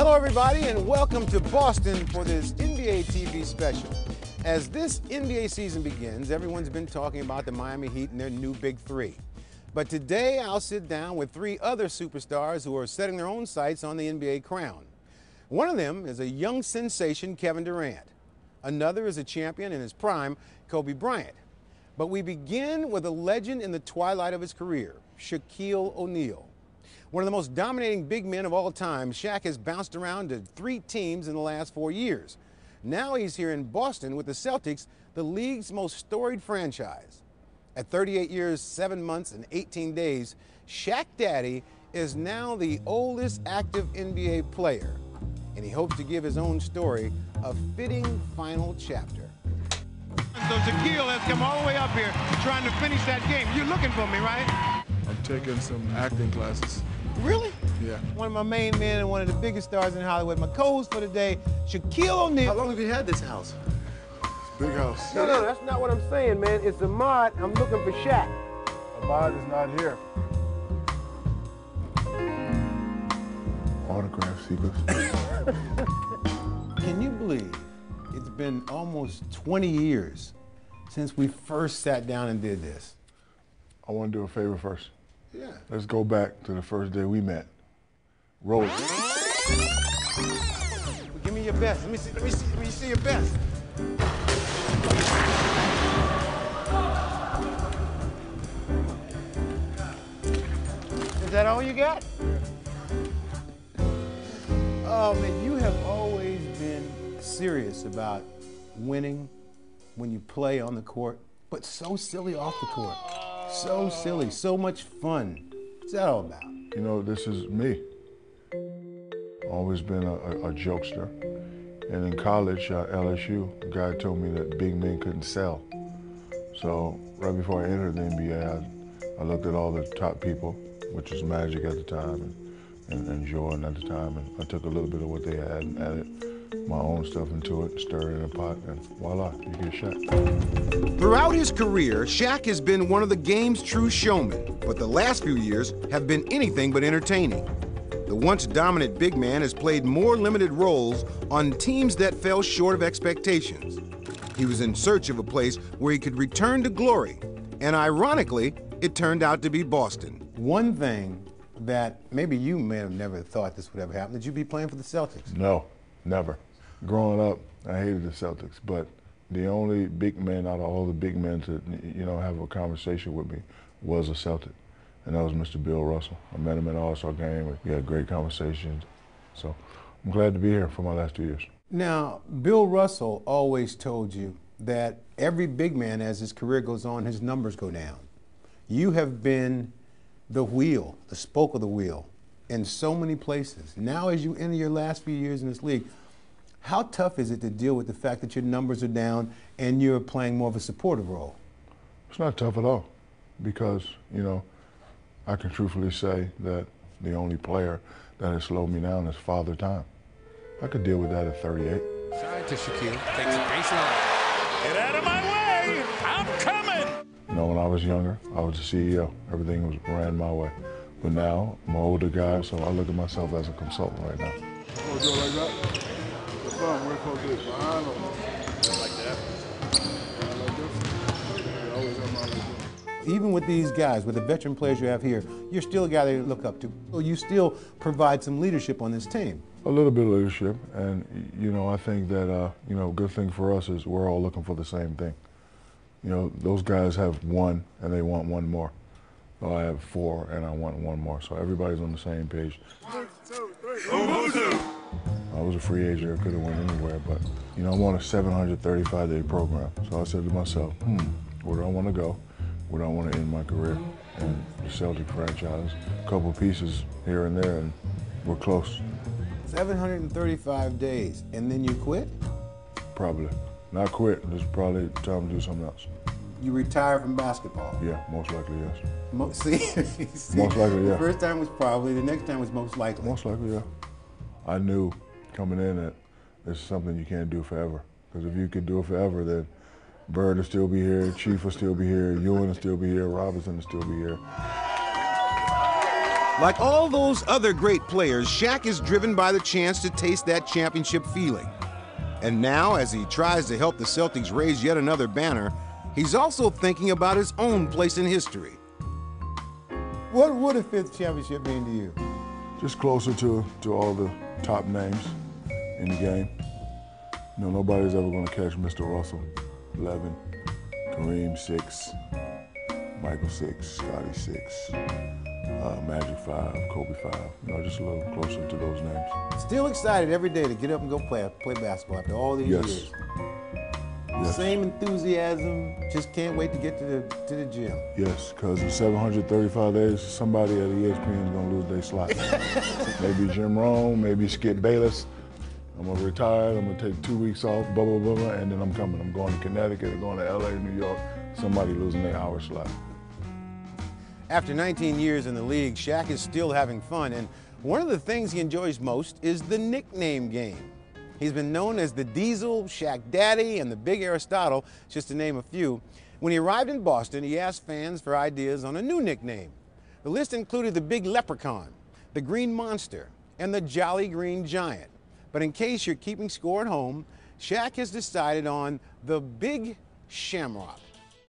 Hello, everybody, and welcome to Boston for this NBA TV special. As this NBA season begins, everyone's been talking about the Miami Heat and their new Big Three. But today, I'll sit down with three other superstars who are setting their own sights on the NBA crown. One of them is a young sensation, Kevin Durant. Another is a champion in his prime, Kobe Bryant. But we begin with a legend in the twilight of his career, Shaquille O'Neal. One of the most dominating big men of all time, Shaq has bounced around to 3 teams in the last 4 years. Now he's here in Boston with the Celtics, the league's most storied franchise. At 38 years, 7 months, and 18 days, Shaq Daddy is now the oldest active NBA player. And he hopes to give his own story a fitting final chapter. So Shaquille has come all the way up here trying to finish that game. You're looking for me, right? I'm taking some acting classes. Really? Yeah. One of my main men and one of the biggest stars in Hollywood. My co-host for today, Shaquille O'Neal. How long have you had this house? Big house. No, that's not what I'm saying, man. It's Ahmad. I'm looking for Shaq. Ahmad is not here. Autograph seekers. Can you believe it's been almost 20 years since we first sat down and did this? I want to do a favor first. Yeah. Let's go back to the first day we met. Roll it. Well, give me your best. Let me see your best. Is that all you got? Oh, man, you have always been serious about winning when you play on the court, but so silly off the court. So silly, so much fun. What's that all about? You know, this is me. Always been a jokester. And in college, LSU, the guy told me that big men couldn't sell. So right before I entered the NBA, I looked at all the top people, which was Magic at the time and Jordan at the time, and I took a little bit of what they had and added my own stuff into it, stirred it in a pot, and voila, you get Shaq. Throughout his career, Shaq has been one of the game's true showmen, but the last few years have been anything but entertaining. The once dominant big man has played more limited roles on teams that fell short of expectations. He was in search of a place where he could return to glory, and ironically, it turned out to be Boston. One thing that maybe you may have never thought this would ever happen, that you'd be playing for the Celtics. No, never. Growing up, I hated the Celtics, but the only big man out of all the big men to, have a conversation with me was a Celtic, and that was Mr. Bill Russell. I met him at an All-Star game. We had great conversations. So I'm glad to be here for my last 2 years. Now, Bill Russell always told you that every big man, as his career goes on, his numbers go down. You have been the wheel, the spoke of the wheel, in so many places. Now, as you enter your last few years in this league, how tough is it to deal with the fact that your numbers are down and you're playing more of a supportive role? It's not tough at all because, I can truthfully say that the only player that has slowed me down is Father Time. I could deal with that at 38. Side to Shaquille. Takes a baseline. Get out of my way! I'm coming! When I was younger, I was the CEO. Everything was ran my way. But now, I'm an older guy, so I look at myself as a consultant right now. Oh, do it like that? The fun, we're supposed to do it behind them. Like that. Like this. You always have my like this. Even with these guys, with the veteran players you have here, you're still a guy they look up to. So you still provide some leadership on this team. A little bit of leadership, and I think that a good thing for us is we're all looking for the same thing. Those guys have one, and they want one more. So I have 4, and I want one more. So everybody's on the same page. 1, 2, 3. I was a free agent. I could have went anywhere, but I'm on a 735-day program. So I said to myself, where do I want to go? Where do I want to end my career? And the Celtic franchise, a couple pieces here and there, and we're close. 735 days, and then you quit? Probably. Not quit. This is probably time to do something else. You retire from basketball? Yeah, most likely, yes. See, most likely, yeah. The first time was probably, the next time was most likely. Most likely, yeah. I knew coming in that it's something you can't do forever. Because if you could do it forever, then Bird will still be here, Chief will still be here, Ewing will still be here, Robinson will still be here. Like all those other great players, Shaq is driven by the chance to taste that championship feeling. And now, as he tries to help the Celtics raise yet another banner, he's also thinking about his own place in history. What would a fifth championship mean to you? Just closer to all the top names in the game. You know, nobody's ever going to catch Mr. Russell, 11, Kareem, 6, Michael, 6, Scotty, 6, Magic, 5, Kobe, 5. You know, just a little closer to those names. Still excited every day to get up and go play basketball after all these years. Yes. Same enthusiasm, just can't wait to get to the gym. Yes, because in 735 days, somebody at ESPN is going to lose their slot. Maybe Jim Rome, maybe Skip Bayless. I'm going to retire, I'm going to take 2 weeks off, blah, blah, blah, blah, and then I'm coming. I'm going to Connecticut, I'm going to LA, New York, somebody losing their hour slot. After 19 years in the league, Shaq is still having fun, and one of the things he enjoys most is the nickname game. He's been known as the Diesel, Shaq Daddy, and the Big Aristotle, just to name a few. When he arrived in Boston, he asked fans for ideas on a new nickname. The list included the Big Leprechaun, the Green Monster, and the Jolly Green Giant. But in case you're keeping score at home, Shaq has decided on the Big Shamrock.